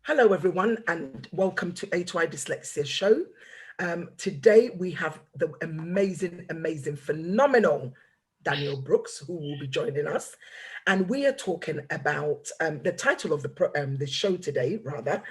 Hello, everyone, and welcome to A2I Dyslexia Show. Today, we have the amazing, phenomenal Daniel Brooks, who will be joining us. And we are talking about the title of the show today, rather,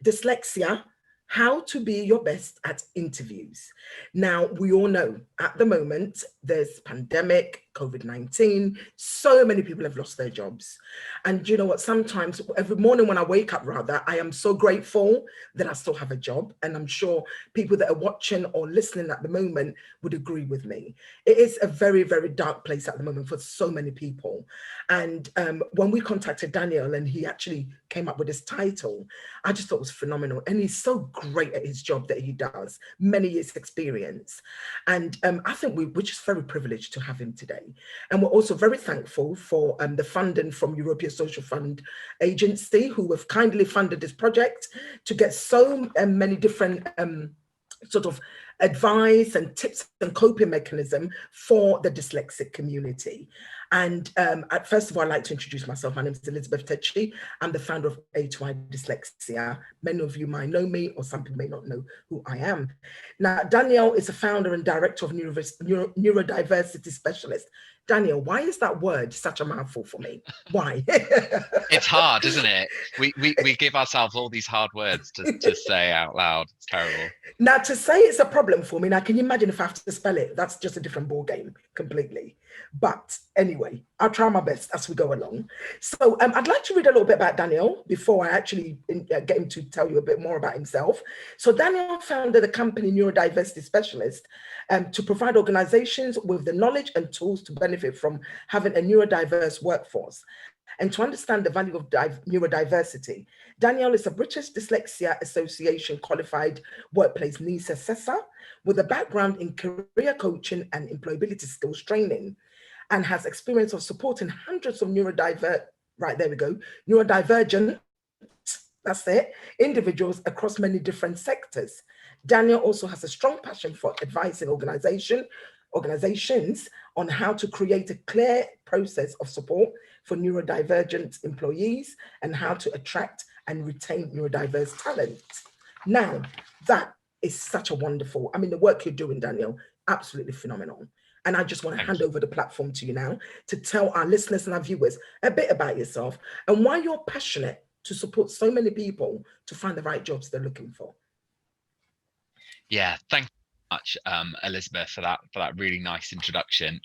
Dyslexia, How to Be Your Best at Interviews. Now, we all know at the moment, there's pandemic, COVID-19, so many people have lost their jobs. And you know what, sometimes every morning when I wake up, rather, I am so grateful that I still have a job. And I'm sure people that are watching or listening at the moment would agree with me. It is a very, very dark place at the moment for so many people. And when we contacted Daniel and he actually came up with this title, I just thought it was phenomenal. And he's so great at his job that he does, many years experience. And I think we're just very privileged to have him today. And we're also very thankful for the funding from European Social Fund Agency, who have kindly funded this project to get so many different sort of advice and tips and coping mechanism for the dyslexic community. And first of all, I'd like to introduce myself. My name is Elizabeth Tetchley. I'm the founder of A2I Dyslexia. Many of you might know me, or some people may not know who I am. Now, Daniel is a founder and director of Neurodiversity Specialists. Daniel, why is that word such a mouthful for me? Why? It's hard, isn't it? We give ourselves all these hard words to say out loud. It's terrible. Now, to say it's a problem for me, now can you imagine if I have to spell it? That's just a different ball game completely. But anyway, I'll try my best as we go along. So I'd like to read a little bit about Daniel before I actually get him to tell you a bit more about himself. So Daniel founded the company Neurodiversity Specialists to provide organizations with the knowledge and tools to benefit from having a neurodiverse workforce. And to understand the value of neurodiversity, Daniel is a British Dyslexia Association qualified workplace needs assessor with a background in career coaching and employability skills training, and has experience of supporting hundreds of neurodivergent, that's it, individuals across many different sectors. Daniel also has a strong passion for advising organizations on how to create a clear process of support for neurodivergent employees and how to attract and retain neurodiverse talent. Now, that is such a wonderful, the work you're doing, Daniel, absolutely phenomenal. And I just want to hand over the platform to you now to tell our listeners and our viewers a bit about yourself and why you're passionate to support so many people to find the right jobs they're looking for. Yeah, thank you so much, Elizabeth, for that really nice introduction.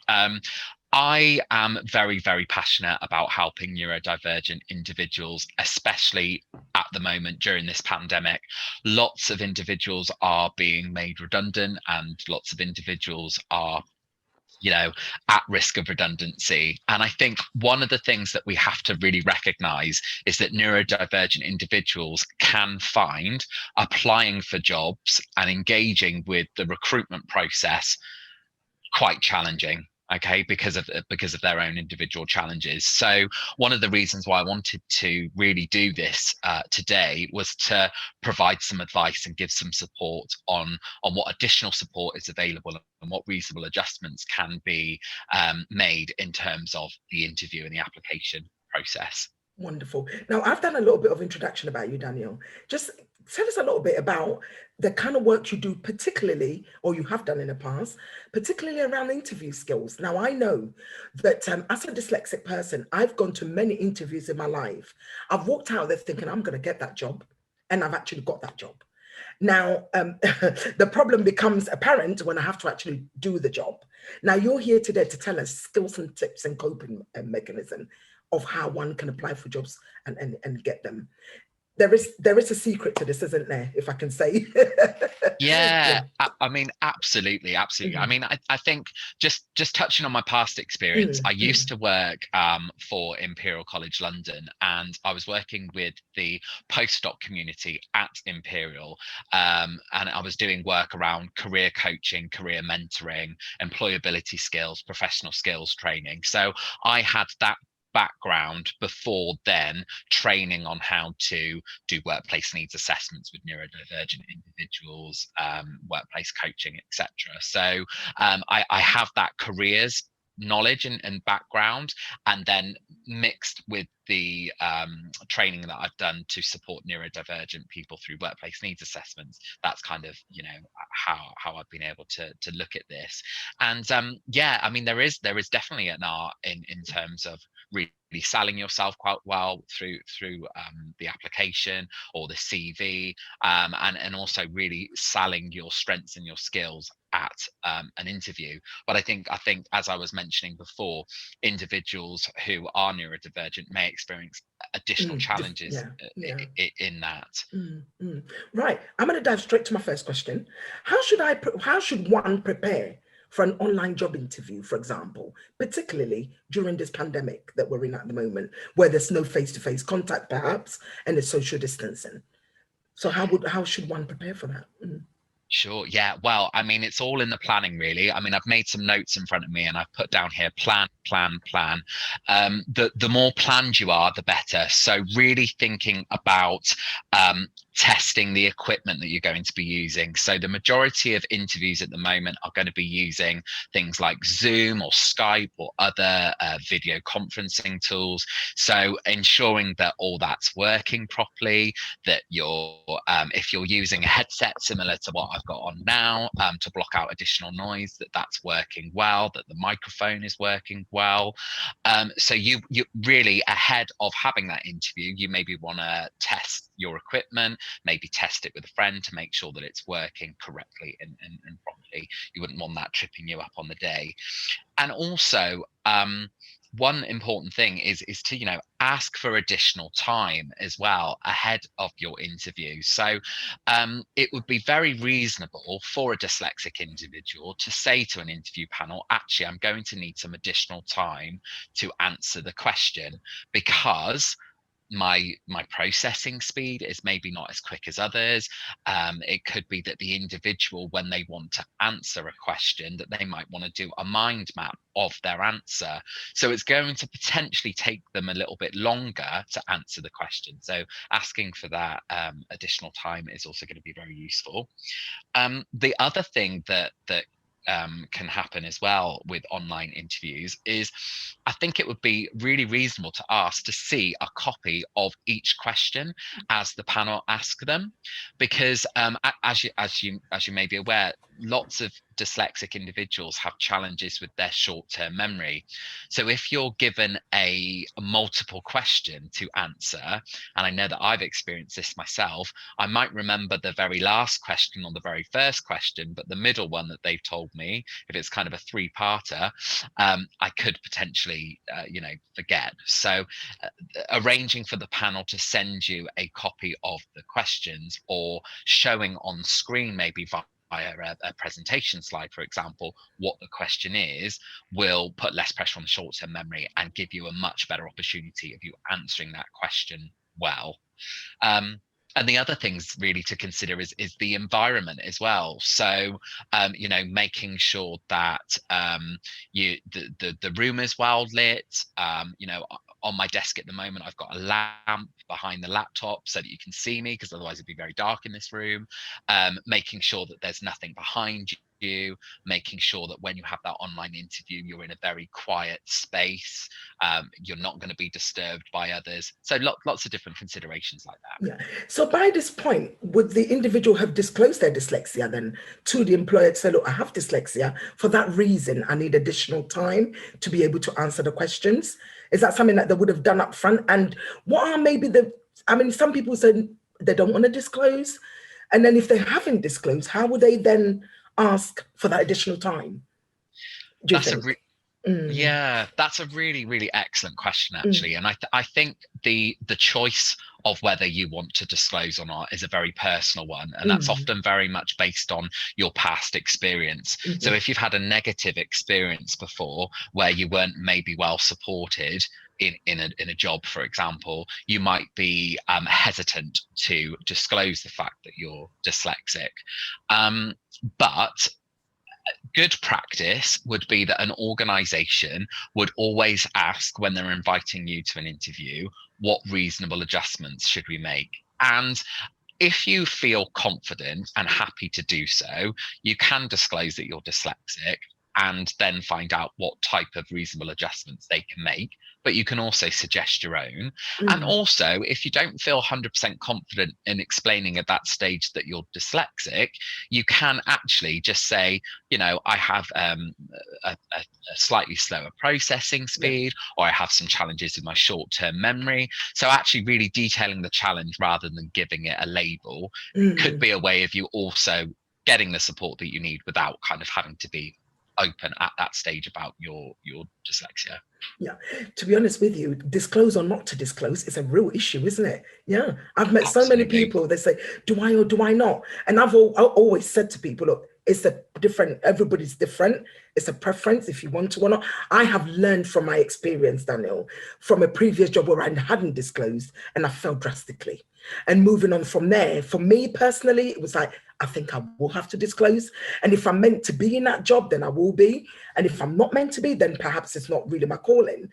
I am very, very passionate about helping neurodivergent individuals, especially at the moment during this pandemic. Lots of individuals are being made redundant and lots of individuals are at risk of redundancy. And I think one of the things that we have to really recognize is that neurodivergent individuals can find applying for jobs and engaging with the recruitment process quite challenging. Okay, because of their own individual challenges. So one of the reasons why I wanted to really do this today was to provide some advice and give some support on what additional support is available and what reasonable adjustments can be made in terms of the interview and the application process. Wonderful. Now, I've done a little bit of introduction about you, Daniel. Just tell us a little bit about the kind of work you do, particularly, or you have done in the past, particularly around interview skills. Now, I know that as a dyslexic person, I've gone to many interviews in my life. I've walked out there thinking, I'm going to get that job, and I've actually got that job. Now, the problem becomes apparent when I have to actually do the job. Now, you're here today to tell us skills and tips and coping mechanism of how one can apply for jobs and get them. There is a secret to this, isn't there, if I can say? Yeah. I mean, absolutely. I mean, I think just touching on my past experience, I used to work for Imperial College London, and I was working with the postdoc community at Imperial, and I was doing work around career coaching, career mentoring, employability skills, professional skills training. So I had that background before then, training on how to do workplace needs assessments with neurodivergent individuals, workplace coaching, etc. So I have that careers knowledge and background, and then mixed with the training that I've done to support neurodivergent people through workplace needs assessments. That's kind of, you know, how I've been able to look at this. And yeah, I mean, there is definitely an art in terms of really selling yourself quite well through the application or the CV, and also really selling your strengths and your skills at an interview. But I think as I was mentioning before, individuals who are neurodivergent may experience additional challenges in that. Right, I'm going to dive straight to my first question. How should one prepare for an online job interview, for example, particularly during this pandemic that we're in at the moment, where there's no face-to-face contact perhaps, and there's social distancing? So how should one prepare for that? Sure. Yeah. Well, I mean, it's all in the planning, really. I mean, I've made some notes in front of me, and I've put down here plan. The more planned you are, the better. So really thinking about testing the equipment that you're going to be using. So the majority of interviews at the moment are going to be using things like Zoom or Skype or other video conferencing tools. So ensuring that all that's working properly, that you're if you're using a headset similar to what I've got on now to block out additional noise, that's working well, that the microphone is working well. So you really, ahead of having that interview, you maybe want to test your equipment, maybe test it with a friend to make sure that it's working correctly and properly. You wouldn't want that tripping you up on the day. And also, one important thing is to, you know, ask for additional time as well ahead of your interview. So it would be very reasonable for a dyslexic individual to say to an interview panel, actually, I'm going to need some additional time to answer the question, because my processing speed is maybe not as quick as others. It could be that the individual, when they want to answer a question, that they might want to do a mind map of their answer. So it's going to potentially take them a little bit longer to answer the question. So asking for that additional time is also going to be very useful. The other thing that can happen as well with online interviews is, I think it would be really reasonable to ask to see a copy of each question as the panel ask them, because as you may be aware, lots of dyslexic individuals have challenges with their short-term memory. So if you're given a multiple question to answer, and I know that I've experienced this myself, I might remember the very last question or the very first question, but the middle one that they've told me, if it's kind of a three-parter, I could potentially forget. So arranging for the panel to send you a copy of the questions, or showing on screen maybe via a presentation slide, for example, what the question is, will put less pressure on the short-term memory and give you a much better opportunity of you answering that question well. And the other things really to consider is the environment as well. So, making sure that the room is well lit. On my desk at the moment, I've got a lamp behind the laptop so that you can see me, because otherwise it'd be very dark in this room. Making sure that there's nothing behind you, making sure that when you have that online interview, you're in a very quiet space. You're not going to be disturbed by others. So lots of different considerations like that. Yeah. So by this point, would the individual have disclosed their dyslexia then to the employer to say, look, I have dyslexia. For that reason, I need additional time to be able to answer the questions? Is that something that they would have done up front? And what are maybe some people say they don't want to disclose. And then if they haven't disclosed, how would they then ask for that additional time? That's a really, really excellent question, actually. And I think the choice of whether you want to disclose or not is a very personal one, and that's often very much based on your past experience. So if you've had a negative experience before where you weren't maybe well supported in a job, for example, you might be hesitant to disclose the fact that you're dyslexic. But good practice would be that an organization would always ask, when they're inviting you to an interview, what reasonable adjustments should we make? And if you feel confident and happy to do so, you can disclose that you're dyslexic, and then find out what type of reasonable adjustments they can make. But you can also suggest your own. And also, if you don't feel 100% confident in explaining at that stage that you're dyslexic, you can actually just say, you know, I have a slightly slower processing speed, or I have some challenges in my short-term memory. So actually really detailing the challenge rather than giving it a label could be a way of you also getting the support that you need without kind of having to be open at that stage about your dyslexia. Yeah, to be honest with you, disclose or not to disclose is a real issue, isn't it? Yeah, I've met so many people, they say, do I or do I not? And I've always said to people, look, it's a different, everybody's different. It's a preference if you want to or not. I have learned from my experience, Daniel, from a previous job where I hadn't disclosed and I fell drastically. And moving on from there, for me personally, it was like, I think I will have to disclose. And if I'm meant to be in that job, then I will be. And if I'm not meant to be, then perhaps it's not really my calling.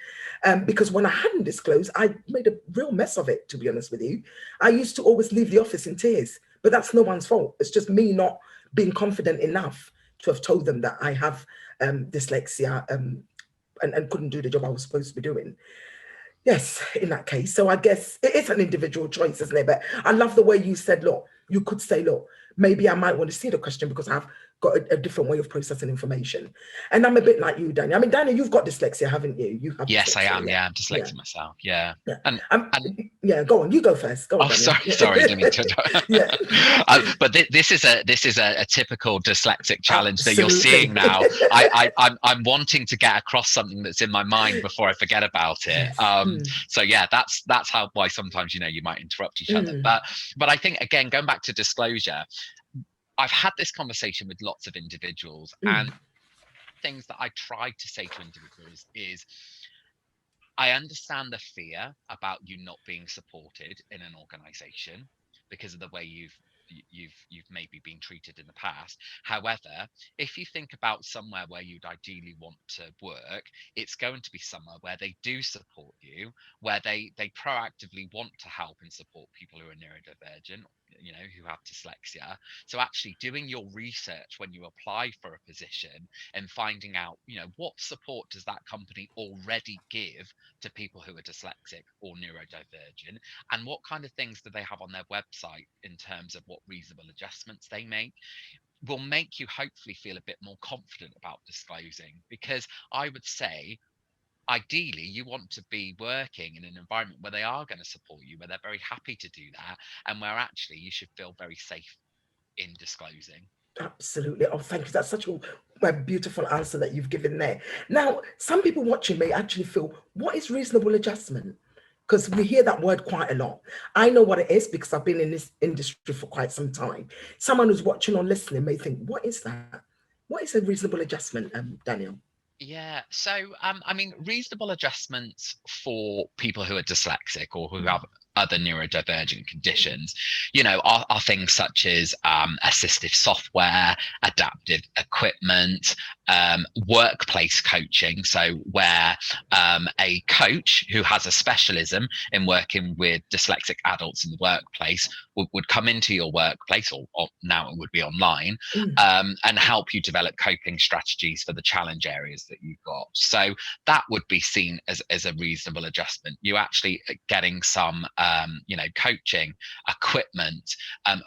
Because when I hadn't disclosed, I made a real mess of it, to be honest with you. I used to always leave the office in tears, but that's no one's fault. It's just me not being confident enough to have told them that I have dyslexia and couldn't do the job I was supposed to be doing. Yes, in that case. So I guess it is an individual choice, isn't it? But I love the way you said, look, you could say, look, maybe I might want to see the question because I've got a different way of processing information. And I'm a bit like you, Daniel. I mean, Daniel, you've got dyslexia, haven't you? You have Yes, dyslexia, I am. Yeah, I'm dyslexic myself. Yeah. And yeah, go on. You go first. Go on, sorry, didn't mean to. Yeah. But this is a typical dyslexic challenge that you're seeing now. I'm wanting to get across something that's in my mind before I forget about it. So yeah, that's why sometimes, you know, you might interrupt each other. But I think, again, going back to disclosure, I've had this conversation with lots of individuals, and things that I try to say to individuals is, I understand the fear about you not being supported in an organization because of the way you've maybe been treated in the past. However, if you think about somewhere where you'd ideally want to work, it's going to be somewhere where they do support you, where they proactively want to help and support people who are neurodivergent, you know, who have dyslexia. So actually doing your research when you apply for a position and finding out, you know, what support does that company already give to people who are dyslexic or neurodivergent, and what kind of things do they have on their website in terms of what reasonable adjustments they make, will make you hopefully feel a bit more confident about disclosing. Because I would say, ideally, you want to be working in an environment where they are going to support you, where they're very happy to do that, and where actually you should feel very safe in disclosing. Absolutely. Oh, thank you. That's such a beautiful answer that you've given there. Now, some people watching may actually feel, what is reasonable adjustment? Because we hear that word quite a lot. I know what it is because I've been in this industry for quite some time. Someone who's watching or listening may think, what is that? What is a reasonable adjustment, Daniel? Yeah, so I mean, reasonable adjustments for people who are dyslexic or who have other neurodivergent conditions, you know, are things such as assistive software, adaptive equipment, workplace coaching. So where a coach who has a specialism in working with dyslexic adults in the workplace would come into your workplace, or now it would be online, and help you develop coping strategies for the challenge areas that you've got. So that would be seen as a reasonable adjustment. You actually getting some you know, coaching, equipment,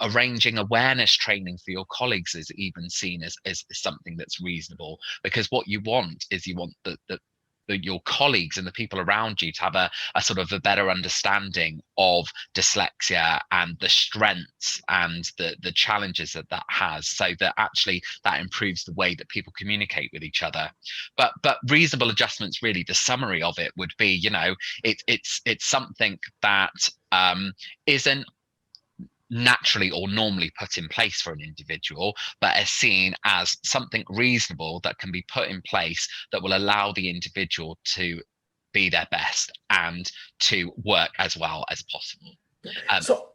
arranging awareness training for your colleagues is even seen as something that's reasonable, because what you want is your colleagues and the people around you to have a sort of a better understanding of dyslexia and the strengths and the challenges that has, so that actually that improves the way that people communicate with each other. But reasonable adjustments, really the summary of it would be, you know, it's something that isn't naturally or normally put in place for an individual, but is seen as something reasonable that can be put in place that will allow the individual to be their best and to work as well as possible. So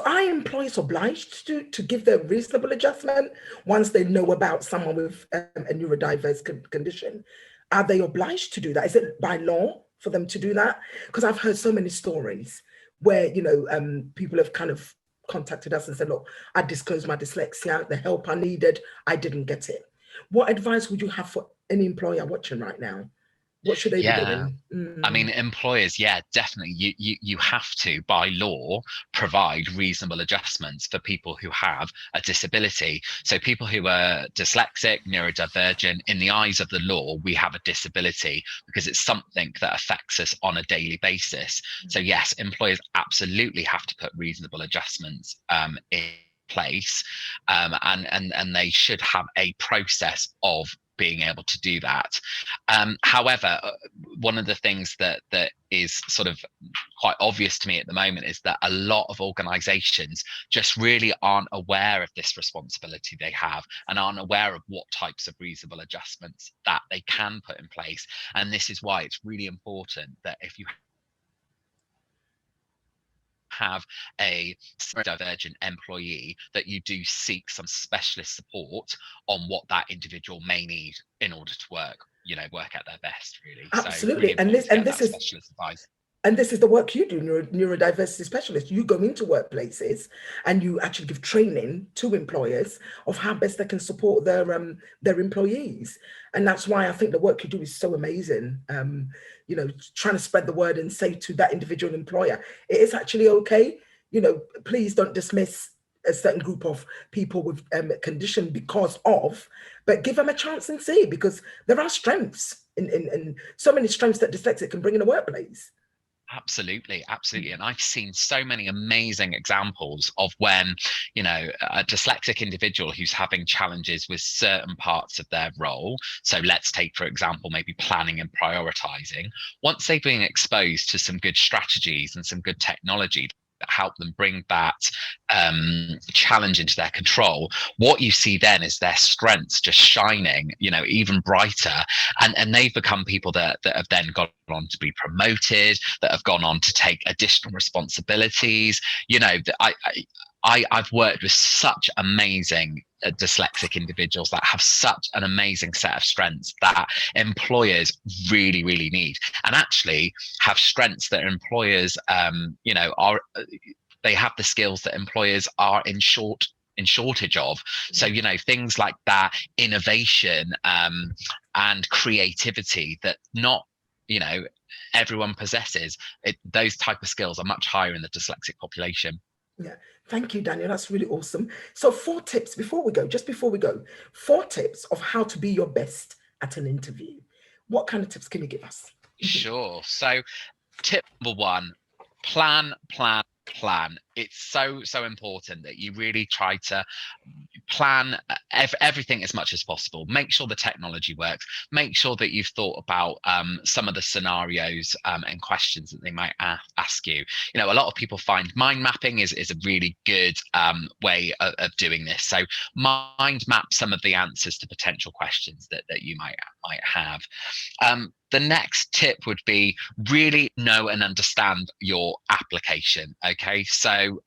are employers obliged to give their reasonable adjustment once they know about someone with a neurodiverse condition? Are they obliged to do that? Is it by law for them to do that? Because I've heard so many stories where, you know, people have kind of contacted us and said, look, I disclosed my dyslexia, the help I needed, I didn't get it. What advice would you have for any employer watching right now? What should they be Yeah. doing? I mean, employers, yeah, definitely. You have to, by law, provide reasonable adjustments for people who have a disability. So people who are dyslexic, neurodivergent, in the eyes of the law, we have a disability because it's something that affects us on a daily basis. So yes, employers absolutely have to put reasonable adjustments in place, and they should have a process of being able to do that. However, one of the things that is sort of quite obvious to me at the moment is that a lot of organizations just really aren't aware of this responsibility they have, and aren't aware of what types of reasonable adjustments that they can put in place. And this is why it's really important that if you have a divergent employee, that you do seek some specialist support on what that individual may need in order to work at their best, really. So really Absolutely. And important this to and get this that is specialist advice. and this is the work you do, neurodiversity specialist. You go into workplaces and you actually give training to employers of how best they can support their employees. And that's why I think the work you do is so amazing. Trying to spread the word and say to that individual employer, it is actually okay. Please don't dismiss a certain group of people with condition because of, but give them a chance and see, because there are strengths in so many strengths that dyslexic can bring in the workplace. Absolutely, absolutely. And I've seen so many amazing examples of when, a dyslexic individual who's having challenges with certain parts of their role. So let's take, for example, maybe planning and prioritizing. Once they've been exposed to some good strategies and some good technology that help them bring that challenge into their control, what you see then is their strengths just shining, even brighter, and they've become people that have then gone on to be promoted, that have gone on to take additional responsibilities. I've worked with such amazing dyslexic individuals that have such an amazing set of strengths that employers really, really need, and actually have strengths that employers, are. They have the skills that employers are in shortage of. So things like that, innovation and creativity that not everyone possesses. Those type of skills are much higher in the dyslexic population. Yeah, thank you, Daniel. That's really awesome. So 4 tips before we go, 4 tips of how to be your best at an interview. What kind of tips can you give us? Sure. So tip number 1, plan. It's so important that you really try to plan everything as much as possible. Make sure the technology works. Make sure that you've thought about some of the scenarios and questions that they might ask you. A lot of people find mind mapping is a really good way of doing this. So mind map some of the answers to potential questions that you might have. The next tip would be really know and understand your application. Okay, so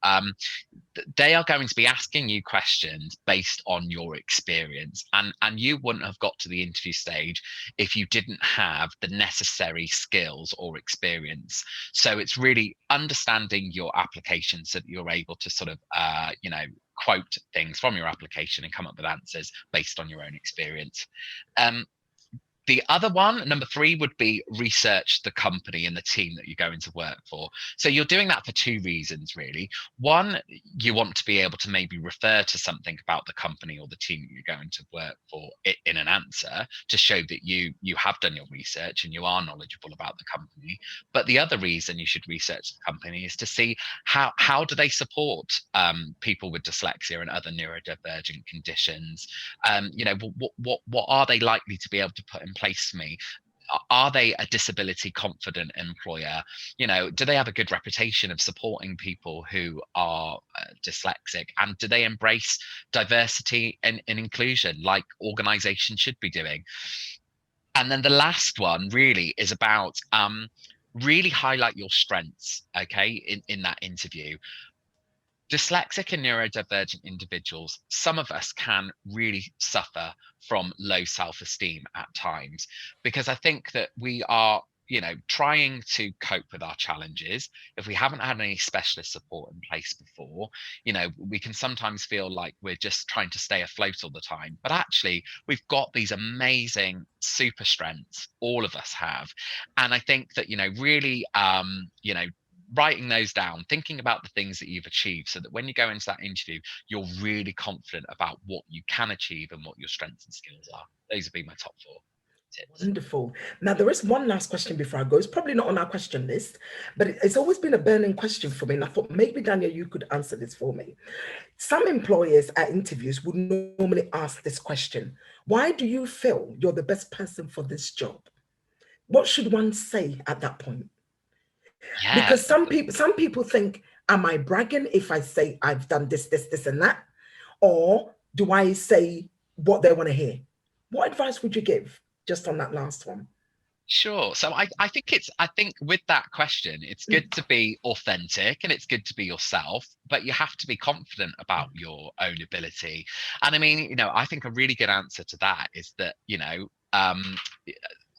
they are going to be asking you questions based on your experience, and you wouldn't have got to the interview stage if you didn't have the necessary skills or experience. So it's really understanding your application so that you're able to sort of quote things from your application and come up with answers based on your own experience. The other one, number 3, would be research the company and the team that you're going to work for. So you're doing that for 2 reasons, really. One, you want to be able to maybe refer to something about the company or the team that you're going to work for in an answer to show that you have done your research and you are knowledgeable about the company. But the other reason you should research the company is to see how do they support people with dyslexia and other neurodivergent conditions. What are they likely to be able to put in place for me? Are they a disability confident employer? Do they have a good reputation of supporting people who are dyslexic? And do they embrace diversity and inclusion like organizations should be doing? And then the last one really is about really highlight your strengths, okay, in that interview. Dyslexic and neurodivergent individuals, some of us can really suffer from low self-esteem at times, because I think that we are trying to cope with our challenges, if we haven't had any specialist support in place before, we can sometimes feel like we're just trying to stay afloat all the time. But actually, we've got these amazing super strengths, all of us have. And I think that, really, writing those down, thinking about the things that you've achieved, so that when you go into that interview, you're really confident about what you can achieve and what your strengths and skills are. Those would be my top 4 tips. Wonderful. Now, there is one last question before I go. It's probably not on our question list, but it's always been a burning question for me. And I thought maybe, Daniel, you could answer this for me. Some employers at interviews would normally ask this question: why do you feel you're the best person for this job? What should one say at that point? Yeah. Because some people think, am I bragging if I say I've done this, and that? Or do I say what they want to hear? What advice would you give just on that last one? Sure. So I think with that question, it's good to be authentic and it's good to be yourself, but you have to be confident about your own ability. And I mean, I think a really good answer to that is that,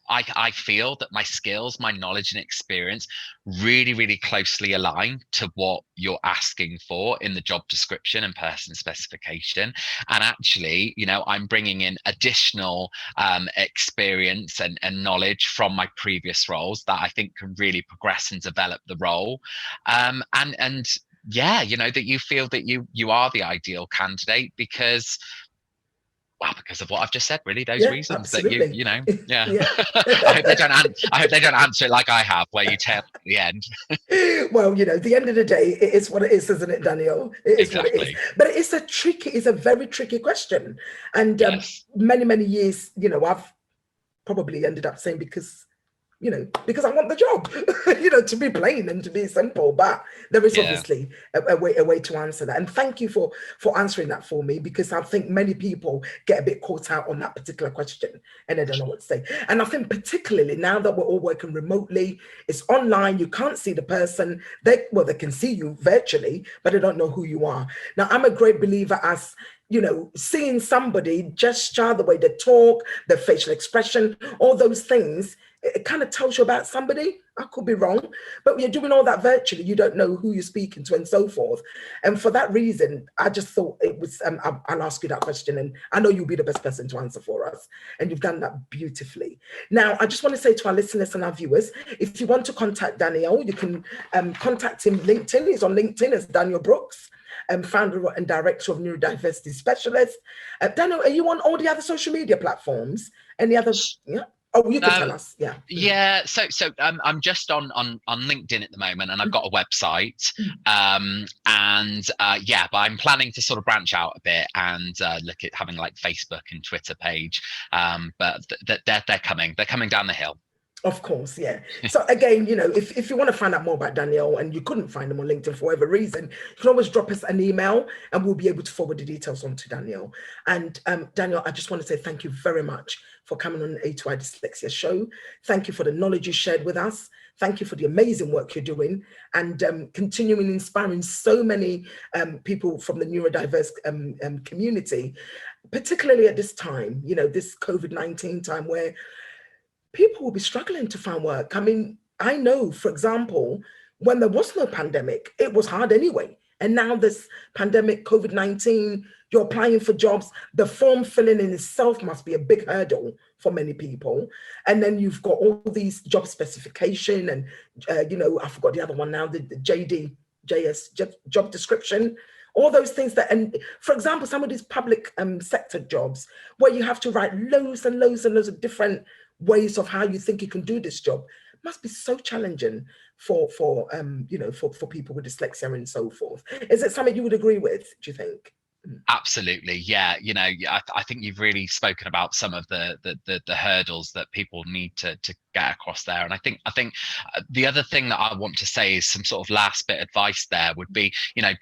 I feel that my skills, my knowledge and experience really, really closely align to what you're asking for in the job description and person specification. And actually, I'm bringing in additional experience and knowledge from my previous roles that I think can really progress and develop the role. And yeah, that you feel that you are the ideal candidate because of what I've just said, really, those reasons absolutely. that yeah. I hope they don't answer it like I have, where you tell at the end. Well, the end of the day, it is what it is, isn't it, Daniel? It is exactly. what it is. But it's a very tricky question. And yes. many years, I've probably ended up saying because I want the job, to be plain and to be simple. But there is obviously a way to answer that. And thank you for answering that for me, because I think many people get a bit caught out on that particular question and they don't know what to say. And I think particularly now that we're all working remotely, it's online, you can't see the person. They can see you virtually, but they don't know who you are. Now, I'm a great believer as seeing somebody gesture, the way they talk, their facial expression, all those things, it kind of tells you about somebody. I could be wrong, but you're doing all that virtually. You don't know who you're speaking to and so forth. And for that reason, I just thought it was, I'll ask you that question, and I know you'll be the best person to answer for us. And you've done that beautifully. Now, I just want to say to our listeners and our viewers, if you want to contact Daniel, you can contact him LinkedIn. He's on LinkedIn as Daniel Brooks, founder and director of Neurodiversity Specialists. Daniel, are you on all the other social media platforms? Any other? Yeah. Oh, you can tell us. Yeah. Yeah. So I'm just on LinkedIn at the moment, and I've got a website. But I'm planning to sort of branch out a bit and look at having like Facebook and Twitter page. But they're coming. They're coming down the hill. Of course, yeah. So again, if you want to find out more about Daniel and you couldn't find him on LinkedIn for whatever reason, you can always drop us an email and we'll be able to forward the details on to Daniel. And Daniel, I just want to say thank you very much for coming on the A2I Dyslexia show. Thank you for the knowledge you shared with us. Thank you for the amazing work you're doing and continuing inspiring so many people from the neurodiverse community, particularly at this time, this COVID-19 time where people will be struggling to find work. I mean, I know, for example, when there was no pandemic, it was hard anyway. And now this pandemic, COVID-19, you're applying for jobs, the form filling in itself must be a big hurdle for many people. And then you've got all these job specification and, I forgot the other one now, the JS, job description, all those things that, and for example, some of these public sector jobs where you have to write loads and loads and loads of different ways of how you think you can do this job must be so challenging for people with dyslexia and so forth. Is it something you would agree with, do you think? Absolutely, yeah. I think you've really spoken about some of the hurdles that people need to get across there. And I think the other thing that I want to say is some sort of last bit advice there would be,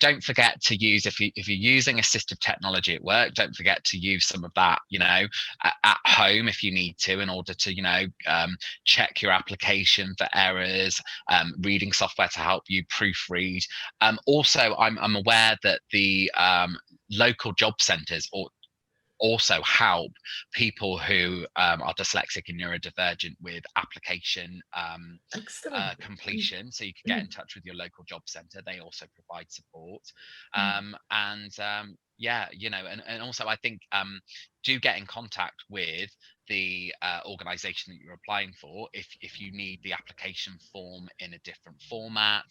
don't forget to use, if you're using assistive technology at work, don't forget to use some of that, at home if you need to, in order to, check your application for errors, reading software to help you proofread. Also, I'm aware that the local job centres, or also help people who are dyslexic and neurodivergent with application Excellent. completion. So you can get in touch with your local job centre. They also provide support. Yeah, you know, and also I think do get in contact with the organisation that you're applying for if you need the application form in a different format,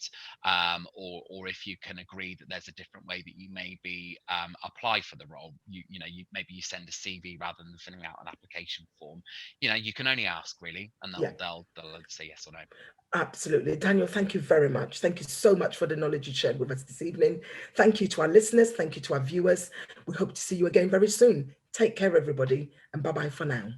or if you can agree that there's a different way that you maybe apply for the role. Maybe you send a CV rather than filling out an application form. You know, you can only ask really, and they'll say yes or no. Absolutely. Daniel, thank you very much. Thank you so much for the knowledge you shared with us this evening. Thank you to our listeners. Thank you to our viewers. We hope to see you again very soon. Take care, everybody, and bye-bye for now.